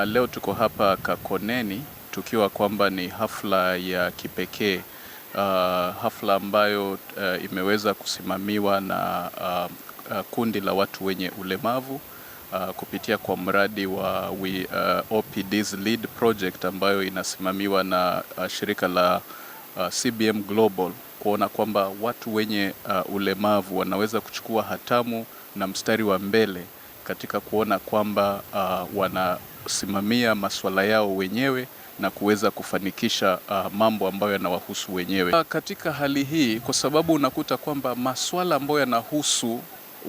Leo tuko hapa Kakoneni tukiwa kwamba ni hafla ya kipekee, hafla ambayo imeweza kusimamiwa na kundi la watu wenye ulemavu kupitia kwa mradi wa OPD's Lead Project ambayo inasimamiwa na shirika la CBM Global, kuona kwamba watu wenye ulemavu wanaweza kuchukua hatamu na mstari wa mbele katika kuona kwamba wanasimamia masuala yao wenyewe na kuweza kufanikisha mambo ambayo yanawahusu wenyewe. Katika hali hii, kwa sababu unakuta kwamba masuala ambayo yanahusu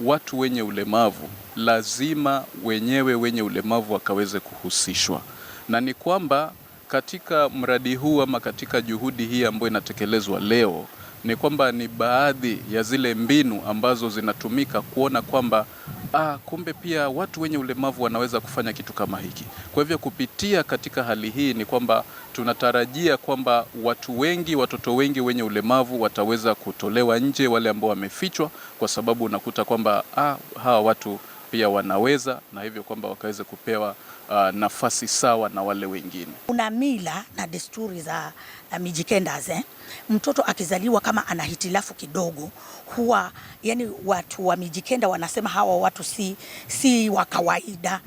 watu wenye ulemavu lazima wenyewe wenye ulemavu wakaweze kuhusishwa, na ni kwamba katika mradi huu ama katika juhudi hii ambayo inatekelezwa leo ni kwamba ni baadhi ya zile mbinu ambazo zinatumika kuona kwamba kumbe pia watu wenye ulemavu wanaweza kufanya kitu kama hiki. Kwa hivyo kupitia katika hali hii ni kwamba tunatarajia kwamba watu wengi, watoto wengi wenye ulemavu wataweza kutolewa nje, wale ambao wamefichwa, kwa sababu unakuta kwamba hawa watu pia wanaweza, na hivyo kwamba wakaweze kupewa nafasi sawa na wale wengine. Kuna mila na desturi za Mijikendas. Mtoto akizaliwa kama ana hitilafu kidogo, huwa yani watu wa Mijikenda wanasema hawa watu si wa kawaida.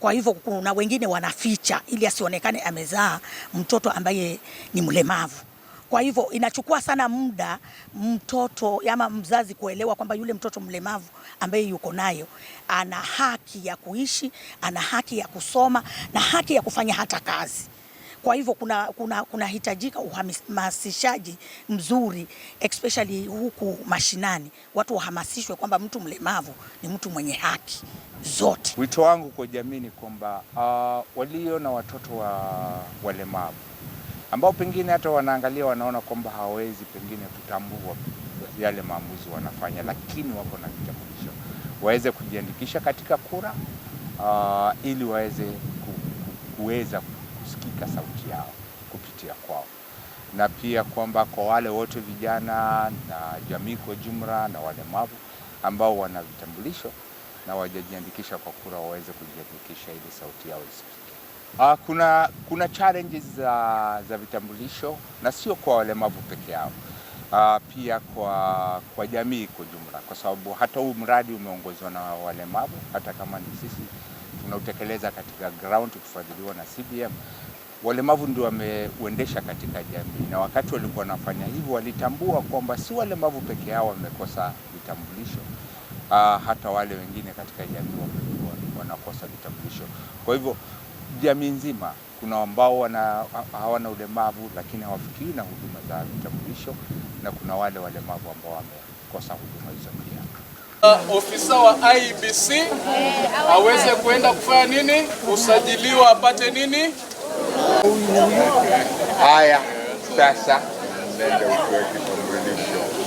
Kwa hivyo kuna wengine wanaficha ili asionekane amezaa mtoto ambaye ni mlemavu. Kwa hivyo inachukua sana muda mtoto ama mzazi kuelewa kwamba yule mtoto mlemavu ambaye yuko nayo ana haki ya kuishi, ana haki ya kusoma na haki ya kufanya hata kazi. Kwa hivyo kuna hitajika uhamasishaji mzuri, especially huku mashinani, watu wahamasishwe kwamba mtu mlemavu ni mtu mwenye haki zote. Wito wangu kwa jamii ni kwamba walio na watoto walemavu ambao pengine hata wanaangalia wanaona kwamba hawawezi pengine kutambua yale maamuzi wanafanya, lakini wako na vitambulisho, waweze kujiandikisha katika kura ili waweze kuweza kusikika sauti yao kupitia kwao, na pia kwamba kwa wale wote vijana na jamii kwa jumla na walemavu ambao wana vitambulisho na wajajiandikisha kwa kura waweze kujiandikisha ili sauti yao isikike. Kuna challenges za vitambulisho na sio kwa walemavu peke yao, pia kwa jamii kwa jumla, kwa sababu hata huu mradi umeongozwa na walemavu, hata kama ni sisi tunautekeleza katika ground tukifadhiliwa na CBM. Walemavu ndio wameuendesha katika jamii, na wakati walikuwa wanafanya hivyo walitambua kwamba si walemavu peke yao wamekosa vitambulisho, hata wale wengine katika jamii wanakosa vitambulisho. Kwa hivyo jamii nzima, kuna ambao hawana ulemavu lakini hawafikii na huduma za vitambulisho, na kuna wale walemavu ambao wamekosa huduma hizo pia. Ofisa wa IEBC aweze kwenda kufanya nini? Kusajiliwa, apate nini? Haya, sasa nenda utoe kitambulisho.